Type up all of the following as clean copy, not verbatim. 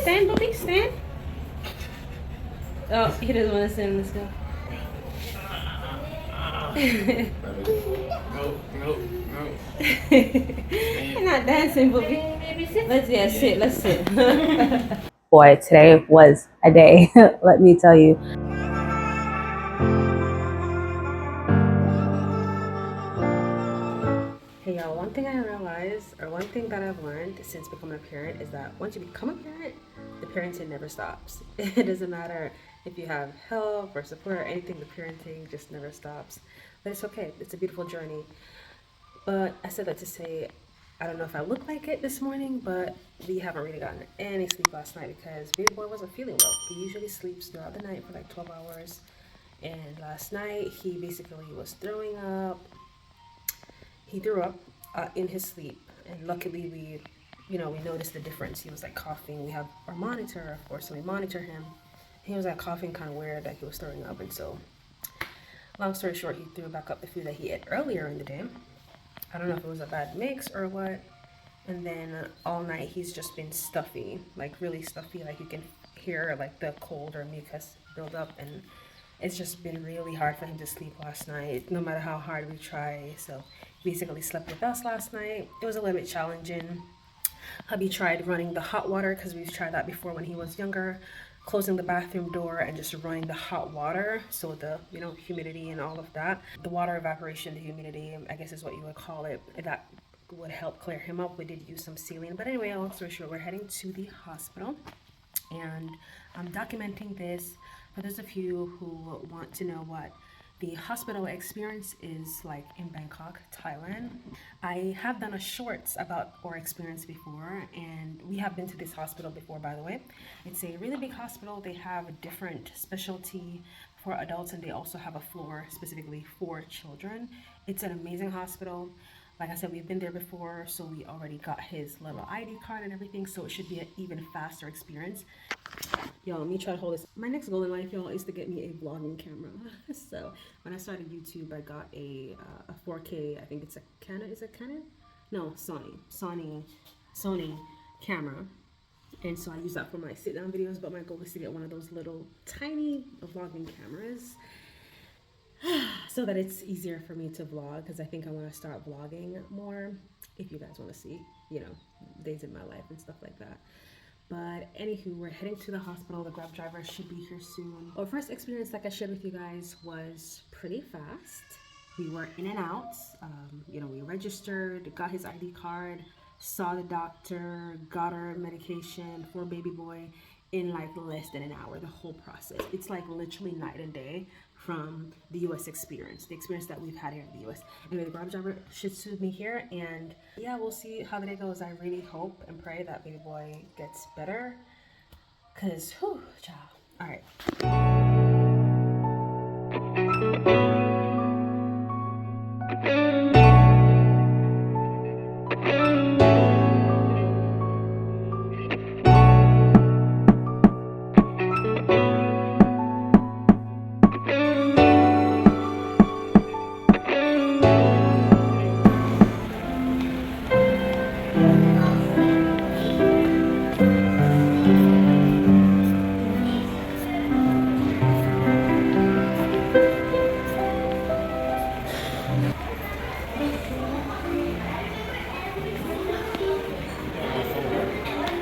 stand, Bobby, stand. Oh, he doesn't want to stand. Let's go. No. You're not dancing, Bobby. Sit. Let's sit. Boy, today was a day, let me tell you. Hey y'all, one thing I realized, or one thing that I've learned since becoming a parent is that once you become a parent, the parenting never stops. It doesn't matter if you have help or support or anything, the parenting just never stops. But it's okay, it's a beautiful journey. But I said that to say, I don't know if I look like it this morning, but we haven't really gotten any sleep last night because baby boy wasn't feeling well. He usually sleeps throughout the night for like 12 hours. And last night he basically was throwing up. He threw up in his sleep, and luckily we noticed the difference. He was like coughing. We have our monitor, of course, so we monitor him. He was like coughing kind of weird, like he was throwing up, and so long story short, he threw back up the food that he ate earlier in the day. I don't know if it was a bad mix or what. And then all night he's just been stuffy, like really stuffy, like you can hear like the cold or mucus build up, and it's just been really hard for him to sleep last night, no matter how hard we try. So basically slept with us last night. It was a little bit challenging. Hubby tried running the hot water because we've tried that before when he was younger, closing the bathroom door and just running the hot water, so the humidity and all of that, the water evaporation, the humidity, I guess is what you would call it, that would help clear him up. We did use some saline, but anyway, long story short, we're heading to the hospital, and I'm documenting this for those of you who want to know what the hospital experience is like in Bangkok, Thailand. I have done a shorts about our experience before, and we have been to this hospital before, by the way. It's a really big hospital. They have a different specialty for adults, and they also have a floor specifically for children. It's an amazing hospital. Like I said, we've been there before, so we already got his little ID card and everything, so it should be an even faster experience. Y'all, let me try to hold this. My next goal in life, y'all, is to get me a vlogging camera. So when I started YouTube, I got a 4K, I think it's a Canon, is it Canon? No, Sony camera. And so I use that for my sit-down videos, but my goal is to get one of those little tiny vlogging cameras so that it's easier for me to vlog, because I think I want to start vlogging more, if you guys want to see, days in my life and stuff like that. But anywho, we're heading to the hospital. The Grab driver should be here soon. Our first experience, like I shared with you guys, was pretty fast. We were in and out. We registered, got his ID card, saw the doctor, got our medication for baby boy in like less than an hour, the whole process. It's like literally night and day from the US experience, the experience that we've had here in the US. Anyway, the Grab driver should soon be here, and yeah, we'll see how the day goes. I really hope and pray that baby boy gets better, because whew, child. All right.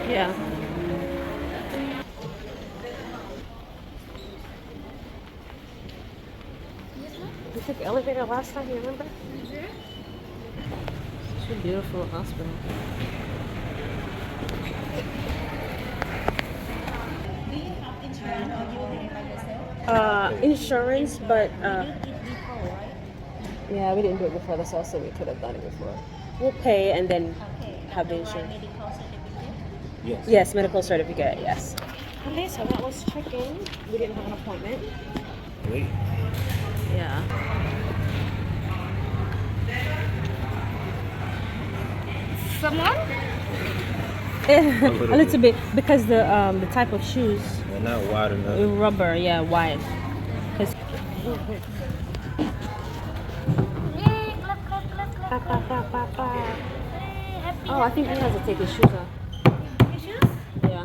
Yeah. We took the elevator last time, you remember? It's a beautiful hospital. Do you have insurance or you pay by yourself? Insurance, but You did it before, right? yeah, we didn't do it before. That's also we could have done it before. We'll pay and then Okay. have the Do you want insurance. medical certificate? Yes. Yes, medical certificate. Yes. Okay, so that was check-in. We didn't have an appointment. Wait. Yeah. Someone? A little bit, because the type of shoes, They're not wide enough. rubber, yeah, wide. 'Cause- Pa, pa, pa, pa, pa. Oh, I think he has to take his shoes off. Your shoes? Yeah.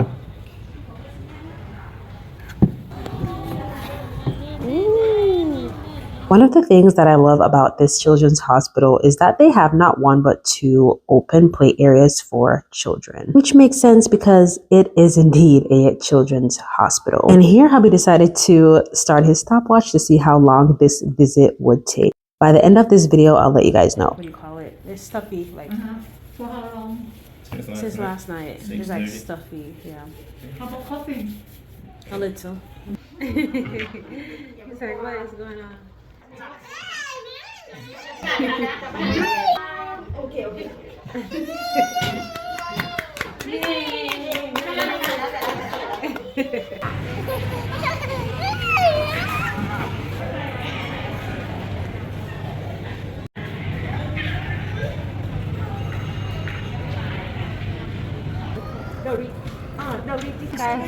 One of the things that I love about this children's hospital is that they have not one but two open play areas for children, which makes sense because it is indeed a children's hospital. And here hubby decided to start his stopwatch to see how long this visit would take. By the end of this video, I'll let you guys know. What do you call it? It's stuffy, like For how long? since last night. It's like stuffy, yeah. How about coffee? A little. He's like, what is going on? Okay.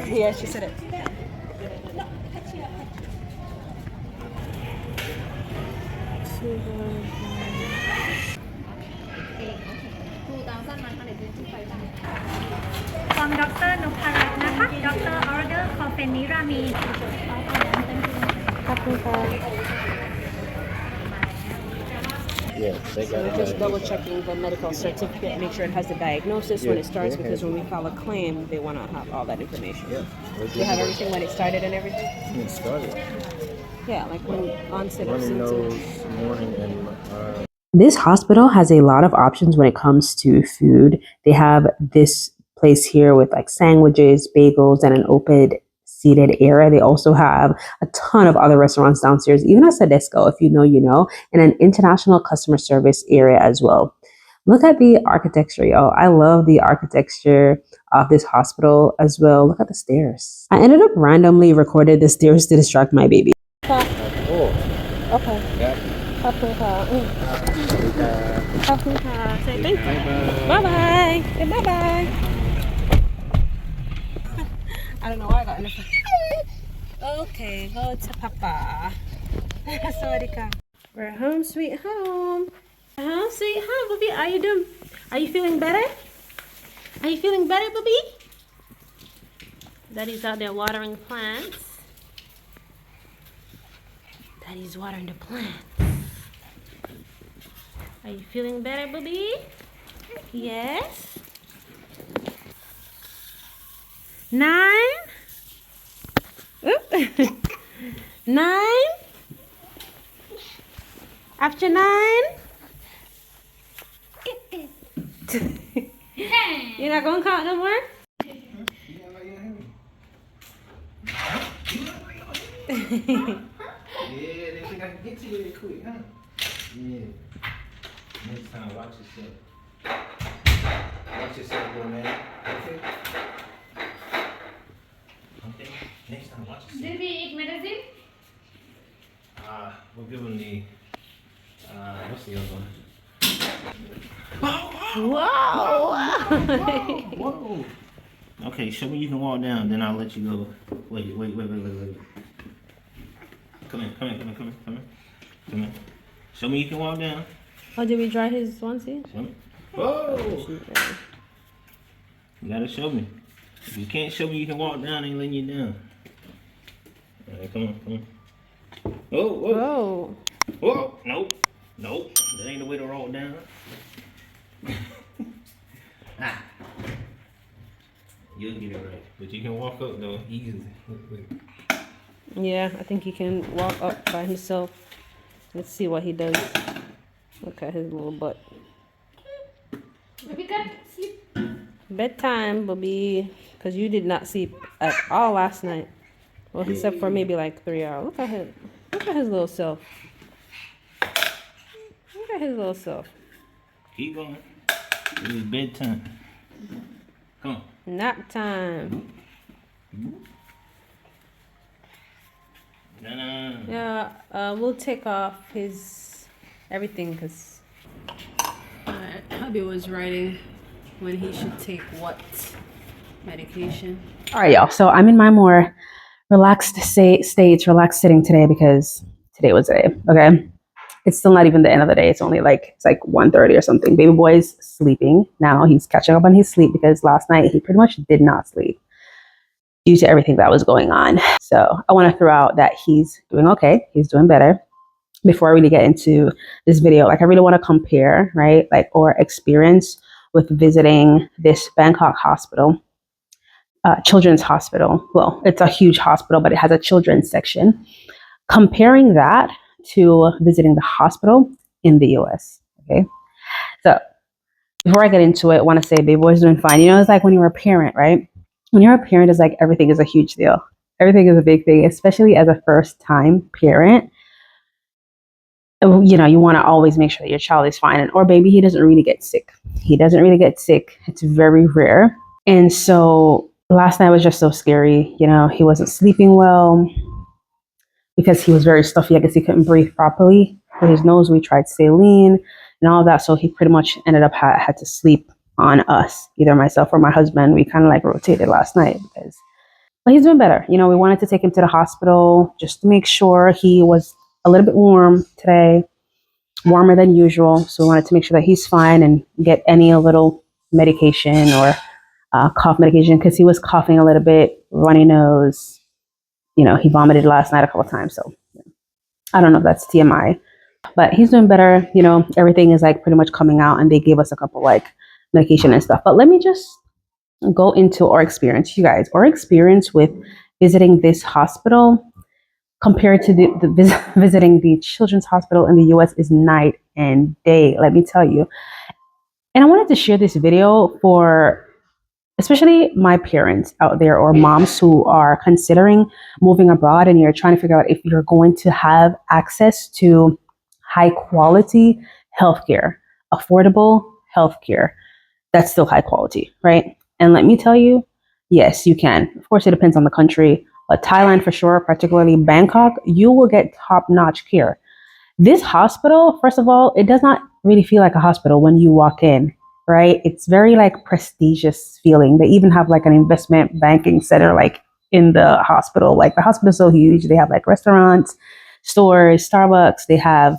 Yeah, she said it. From Dr. Nuparat นะคะ Dr. Order Cofeniramine. Yeah, they got We're just double checking the medical certificate, make sure it has the diagnosis when it starts, because when we file a claim, they want to have all that information. They have everything when it started and everything? It started. Yeah, like when onset of Running nose, symptoms. morning, and This hospital has a lot of options when it comes to food. They have this place here with like sandwiches, bagels, and an open seated area. They also have a ton of other restaurants downstairs, even a Sadesco, if you know, you know, and an international customer service area as well. Look at the architecture, y'all. I love the architecture of this hospital as well. Look at the stairs. I ended up randomly recorded the stairs to distract my baby. Okay. yeah. Say thank you. Bye-bye. Say bye-bye. I don't know why I got in the Okay, go to Papa. Sawadika. We're home, sweet home. Home, sweet home, Bobby. How you doing? Are you feeling better? Are you feeling better, Bobby? Daddy's out there watering plants. Daddy's watering the plants. Are you feeling better, Bobby? Yes. 9. Oop. 9. After 9. You're not gonna count no more? Yeah, they think I can get to you really quick, huh? Yeah. Next time, watch yourself. Watch yourself, little man. Okay? Okay. Next time, watch yourself. Did we eat medicine? We'll give him the, what's the other one? Whoa! Whoa! Okay, show me you can walk down, then I'll let you go. Wait. Come in. Show me you can walk down. Oh, did we dry his onesie? Show me. Whoa! You gotta show me. If you can't show me you can walk down, I ain't letting you down. Alright, come on. Whoa! Nope. That ain't the way to roll down. You'll get it right. But you can walk up though, easily. Look. Yeah, I think he can walk up by himself. Let's see what he does. Look at his little butt. Baby can sleep. Bedtime, Bobby. Because you did not sleep at all last night. Well, except for maybe like 3 hours. Look at his little self. Look at his little self. Keep going. It is bedtime. Come on. Nap time. No. Yeah, we'll take off his everything because hubby was writing when he should take what medication. All right, y'all. So I'm in my more relaxed relaxed sitting today because today was the day. Okay. It's still not even the end of the day. It's like 1:30 or something. Baby boy's sleeping now. He's catching up on his sleep because last night he pretty much did not sleep due to everything that was going on. So I want to throw out that he's doing okay. He's doing better. before I really get into this video. Like I really want to compare, right? Like or experience with visiting this Bangkok hospital, children's hospital. Well, it's a huge hospital, but it has a children's section. Comparing that to visiting the hospital in the US. Okay. So before I get into it, I want to say baby boy's doing fine. You know, it's like when you're a parent, right? When you're a parent, it's like everything is a huge deal. Everything is a big thing, especially as a first time parent. You know, you want to always make sure that your child is fine. And or baby, he doesn't really get sick. He doesn't really get sick. It's very rare. And so last night was just so scary. You know, he wasn't sleeping well because he was very stuffy. I guess he couldn't breathe properly. For his nose, we tried saline and all of that. So he pretty much ended up had to sleep on us, either myself or my husband. We kind of like rotated last night because, but he's doing better. You know, we wanted to take him to the hospital just to make sure. He was a little bit warm today, warmer than usual. So we wanted to make sure that he's fine and get any little medication or cough medication because he was coughing a little bit, runny nose. You know, he vomited last night a couple of times. So I don't know if that's TMI, but he's doing better. You know, everything is like pretty much coming out and they gave us a couple like medication and stuff. But let me just go into our experience, you guys. Our experience with visiting this hospital compared to visiting the children's hospital in the US is night and day, let me tell you. And I wanted to share this video for especially my parents out there or moms who are considering moving abroad and you're trying to figure out if you're going to have access to high quality healthcare, affordable healthcare that's still high quality, right? And let me tell you, yes, you can. Of course, it depends on the country, but Thailand for sure, particularly Bangkok, you will get top-notch care. This hospital, first of all, it does not really feel like a hospital when you walk in, right? It's very like prestigious feeling. They even have like an investment banking center like in the hospital. Like the hospital is so huge. They have like restaurants, stores, Starbucks. They have,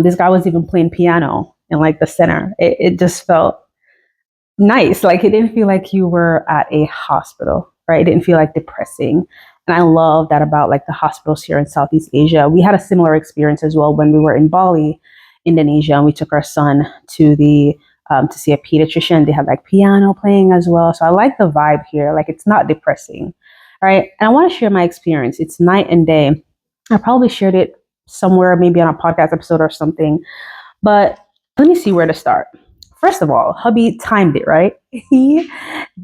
this guy was even playing piano in like the center. It just felt nice. Like it didn't feel like you were at a hospital, right? It didn't feel like depressing. And I love that about like the hospitals here in Southeast Asia. We had a similar experience as well when we were in Bali, Indonesia, and we took our son to the to see a pediatrician. They had like piano playing as well. So I like the vibe here. Like it's not depressing, right? And I want to share my experience. It's night and day. I probably shared it somewhere, maybe on a podcast episode or something. But let me see where to start. First of all, hubby timed it, right? He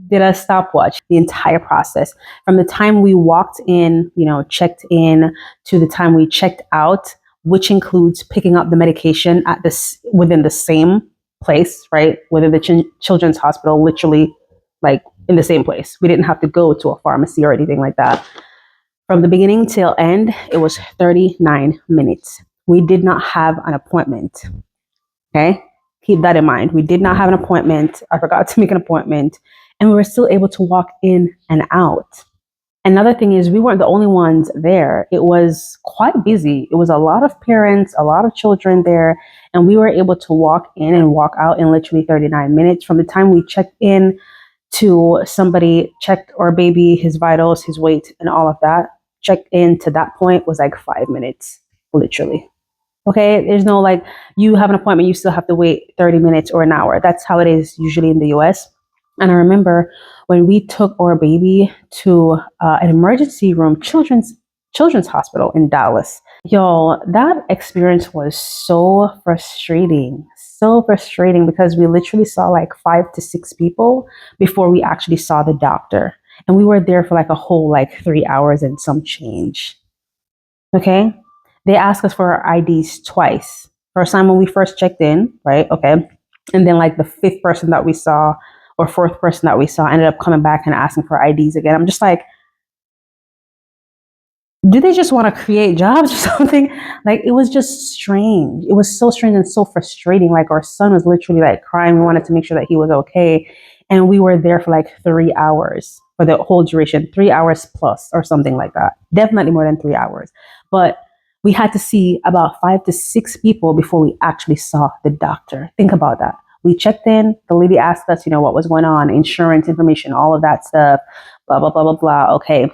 did a stopwatch the entire process from the time we walked in, you know, checked in to the time we checked out, which includes picking up the medication at this within the same place, right? Within the children's hospital, literally like in the same place. We didn't have to go to a pharmacy or anything like that. From the beginning till end, it was 39 minutes. We did not have an appointment. Okay. Keep that in mind. We did not have an appointment. I forgot to make an appointment and we were still able to walk in and out. Another thing is we weren't the only ones there. It was quite busy. It was a lot of parents, a lot of children there, and we were able to walk in and walk out in literally 39 minutes from the time we checked in to somebody checked our baby, his vitals, his weight, and all of that. Checked in to that point was like 5 minutes, literally. Okay, there's no like you have an appointment, you still have to wait 30 minutes or an hour. That's how it is usually in the US. And I remember when we took our baby to an emergency room, children's hospital in Dallas. Yo, that experience was so frustrating because we literally saw like 5 to 6 people before we actually saw the doctor. And we were there for like a whole like 3 hours and some change. Okay. They asked us for our IDs twice. First time when we first checked in, right? Okay. And then like the 5th person that we saw or 4th person that we saw ended up coming back and asking for IDs again. I'm just like, do they just want to create jobs or something? Like it was just strange. It was so strange and so frustrating. Like our son was literally like crying. We wanted to make sure that he was okay. And we were there for like 3 hours for the whole duration, 3 hours plus or something like that. Definitely more than 3 hours. But we had to see about 5 to 6 people before we actually saw the doctor. Think about that. We checked in, the lady asked us, you know, what was going on, insurance information, all of that stuff, blah, blah, blah, blah, blah. Okay.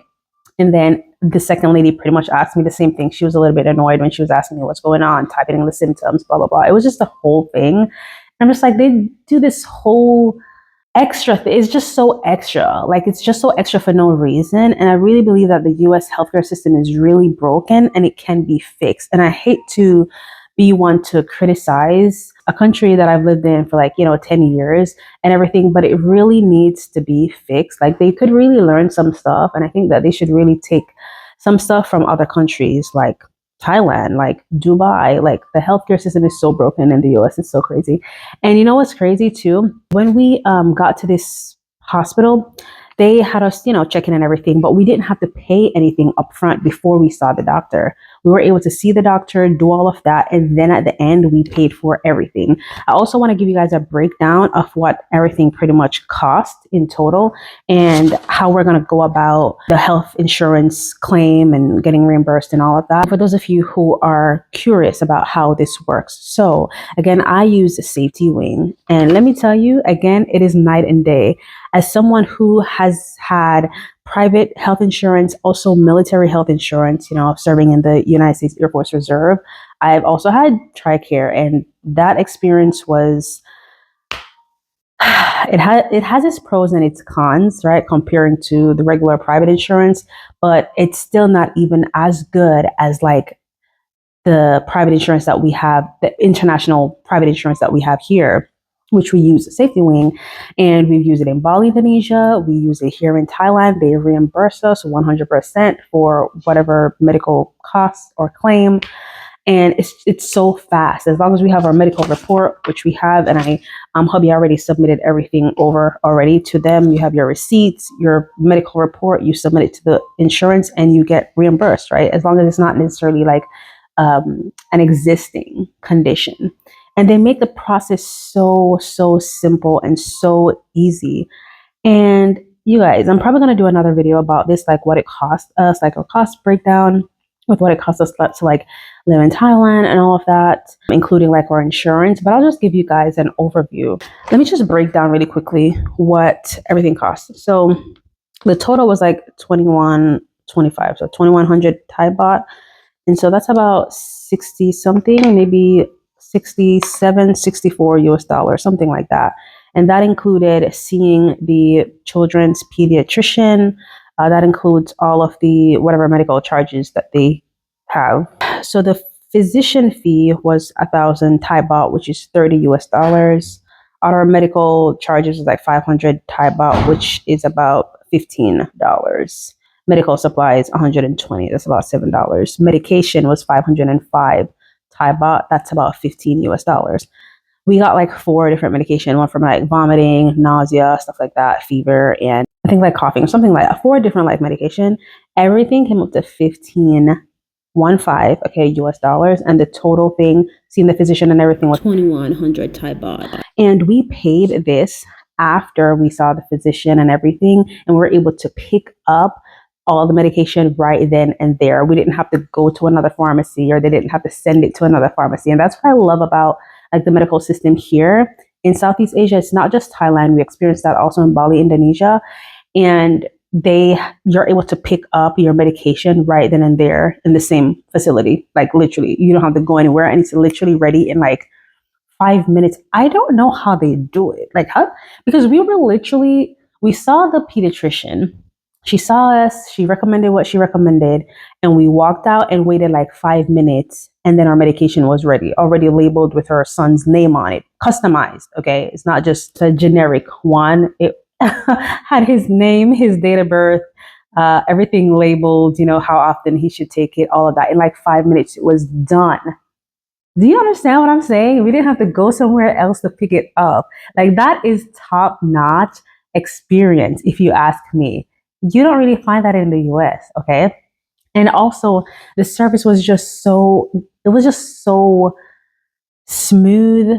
And then the second lady pretty much asked me the same thing. She was a little bit annoyed when she was asking me what's going on, typing in the symptoms, blah, blah, blah. It was just the whole thing. I'm just like, they do this whole extra it's just so extra, like it's just so extra for no reason. And I really believe that the US healthcare system is really broken and it can be fixed. And I hate to be one to criticize a country that I've lived in for like 10 years and everything, but it really needs to be fixed. Like they could really learn some stuff, and I think that they should really take some stuff from other countries like Thailand, like Dubai. Like the healthcare system is so broken in the US. It's so crazy. And you know what's crazy too? When we got to this hospital, they had us, check in and everything, but we didn't have to pay anything up front before we saw the doctor. We were able to see the doctor, do all of that, and then at the end, we paid for everything. I also want to give you guys a breakdown of what everything pretty much cost in total and how we're going to go about the health insurance claim and getting reimbursed and all of that, for those of you who are curious about how this works. So again, I use Safety Wing, and let me tell you, again, it is night and day. As someone who has had private health insurance, also military health insurance, serving in the United States Air Force Reserve, I've also had TRICARE, and that experience was, it has its pros and its cons, right? Comparing to the regular private insurance, but it's still not even as good as like the private insurance that we have, the international private insurance that we have here, which we use Safety Wing, and we've used it in Bali, Indonesia. We use it here in Thailand. They reimburse us 100% for whatever medical costs or claim. And it's so fast. As long as we have our medical report, which we have, and hubby already submitted everything over already to them. You have your receipts, your medical report, you submit it to the insurance, and you get reimbursed, right? As long as it's not necessarily like an existing condition. And they make the process so simple and so easy. And you guys, I'm probably going to do another video about this, like what it costs us, like a cost breakdown with what it costs us to like live in Thailand and all of that, including like our insurance. But I'll just give you guys an overview. Let me just break down really quickly what everything costs. So the total was like 2125, so 2100 Thai baht. And so that's about 60 something, maybe 67, 64 US dollars, something like that. And that included seeing the children's pediatrician. That includes all of the whatever medical charges that they have. So the physician fee was 1,000 Thai baht, which is 30 US dollars. Our medical charges was like 500 Thai baht, which is about $15. Medical supplies, 120, that's about $7. Medication was 505 Thai baht, that's about 15 US dollars. We got like 4 different medication, one from like vomiting, nausea, stuff like that, fever, and I think like coughing or something like that. 4 different like medication. Everything came up to 15, okay, US dollars. And the total thing, seeing the physician and everything, was 2,100 Thai baht. And we paid this after we saw the physician and everything, and we were able to pick up all the medication right then and there. We didn't have to go to another pharmacy, or they didn't have to send it to another pharmacy. And that's what I love about like the medical system here in Southeast Asia. It's not just Thailand. We experienced that also in Bali, Indonesia. And you're able to pick up your medication right then and there in the same facility. Like literally, you don't have to go anywhere, and it's literally ready in like 5 minutes. I don't know how they do it. Like how? Because we saw the pediatrician. She saw us, she recommended what she recommended, and we walked out and waited like 5 minutes, and then our medication was ready, already labeled with her son's name on it, customized, okay? It's not just a generic one. It had his name, his date of birth, everything labeled, how often he should take it, all of that. In like 5 minutes, it was done. Do you understand what I'm saying? We didn't have to go somewhere else to pick it up. Like that is top-notch experience, if you ask me. You don't really find that in the US, okay? And also the service was just so smooth,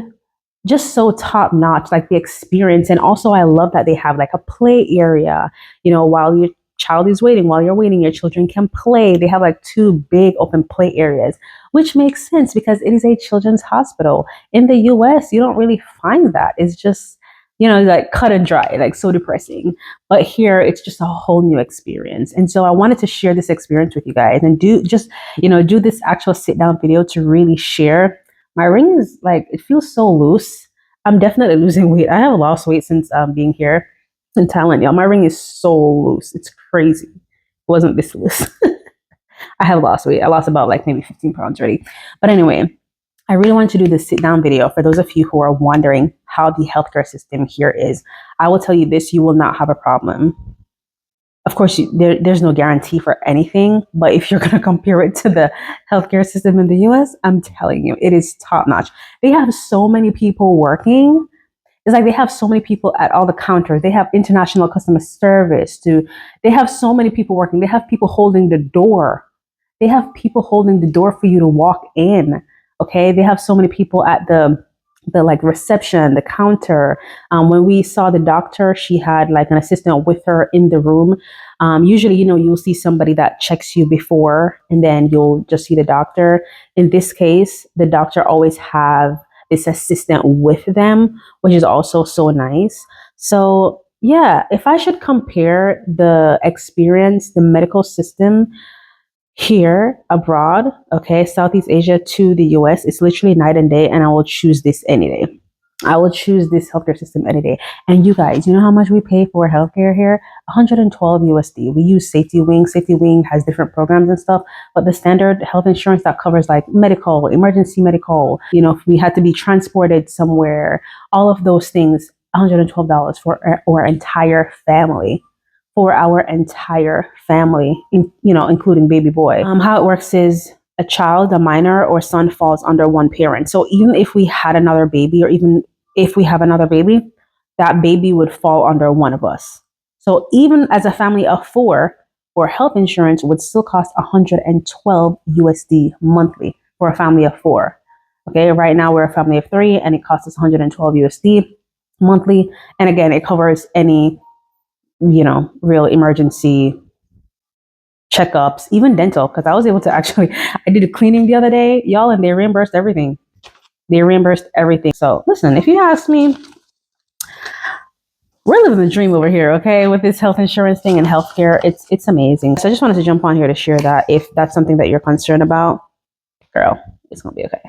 just so top notch, like the experience. And also I love that they have like a play area, while your child is waiting, while you're waiting, your children can play. They have like 2 big open play areas, which makes sense because it is a children's hospital. In the US, you don't really find that. It's just like cut and dry, like so depressing. But here it's just a whole new experience. And so I wanted to share this experience with you guys and do this actual sit down video to really share. My ring is like, it feels so loose. I'm definitely losing weight. I have lost weight since being here in Thailand. Y'all, my ring is so loose. It's crazy. It wasn't this loose. I have lost weight. I lost about like maybe 15 pounds already. But anyway, I really want to do this sit down video for those of you who are wondering how the healthcare system here is. I will tell you this, you will not have a problem. Of course, there's no guarantee for anything, but if you're going to compare it to the healthcare system in the US, I'm telling you, it is top notch. They have so many people working. It's like they have so many people at all the counters. They have international customer service too. They have so many people working. They have people holding the door. They have people holding the door for you to walk in. Okay, they have so many people at the like reception, the counter. When we saw the doctor, she had like an assistant with her in the room. Usually, you'll see somebody that checks you before, and then you'll just see the doctor. In this case, the doctor always have this assistant with them, which is also so nice. So yeah, if I should compare the experience, the medical system here abroad, okay, Southeast Asia to the US, it's literally night and day, and I will choose this any day. I will choose this healthcare system any day. And you guys, you know how much we pay for healthcare here? 112 USD. We use Safety Wing. Safety Wing has different programs and stuff, but the standard health insurance that covers like medical, emergency medical, if we had to be transported somewhere, all of those things, $112 for our entire family. For our entire family, including baby boy. How it works is a child, a minor or son falls under one parent. So even if we had another baby, or even if we have another baby, that baby would fall under one of us. So even as a family of 4, for health insurance would still cost 112 USD monthly for a family of 4. Okay, right now we're a family of 3 and it costs us 112 USD monthly. And again, it covers any real emergency checkups, even dental, because I was able to I did a cleaning the other day, y'all, and they reimbursed everything. So listen, if you ask me, we're living the dream over here, okay, with this health insurance thing and healthcare. It's amazing. So I just wanted to jump on here to share that if that's something that you're concerned about, girl, it's gonna be okay.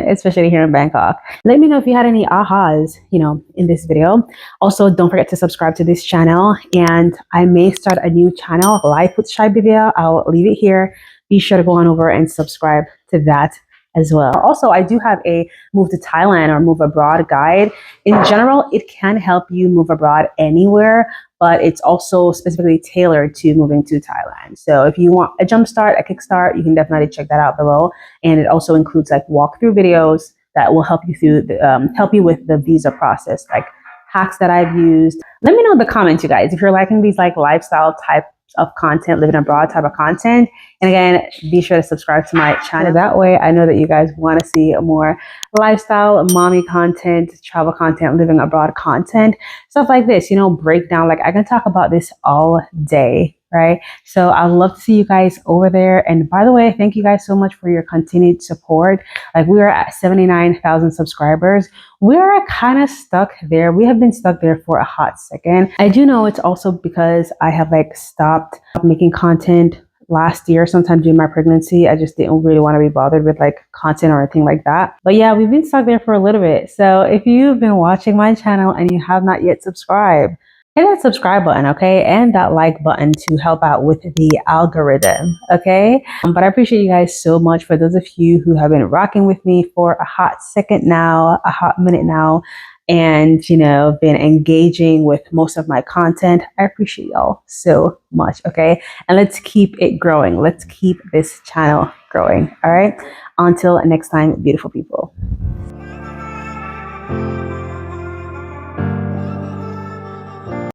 Especially here in Bangkok. Let me know if you had any ahas, in this video. Also, don't forget to subscribe to this channel, and I may start a new channel, Life with Shibivia. I'll leave it here. Be sure to go on over and subscribe to that as well. Also, I do have a move to Thailand or move abroad guide. In general, it can help you move abroad anywhere, but it's also specifically tailored to moving to Thailand. So if you want a jump start, a kickstart, you can definitely check that out below. And it also includes like walkthrough videos that will help you through help you with the visa process, like hacks that I've used. Let me know in the comments, you guys, if you're liking these like lifestyle type of content, living abroad type of content. And again, be sure to subscribe to my channel. That way I know that you guys want to see more lifestyle, mommy content, travel content, living abroad content, stuff like this, breakdown. Like I can talk about this all day, right? So I'd love to see you guys over there. And by the way, thank you guys so much for your continued support. Like we are at 79,000 subscribers. We're kind of stuck there. We have been stuck there for a hot second. I do know it's also because I have like stopped making content last year, sometime during my pregnancy. I just didn't really want to be bothered with like content or anything like that. But yeah, we've been stuck there for a little bit. So if you've been watching my channel and you have not yet subscribed, hit that subscribe button, okay? And that like button to help out with the algorithm, okay? But I appreciate you guys so much. For those of you who have been rocking with me for a hot second now, a hot minute now, and been engaging with most of my content, I appreciate y'all so much, okay? And let's keep it growing. Let's keep this channel growing, all right? Until next time, beautiful people.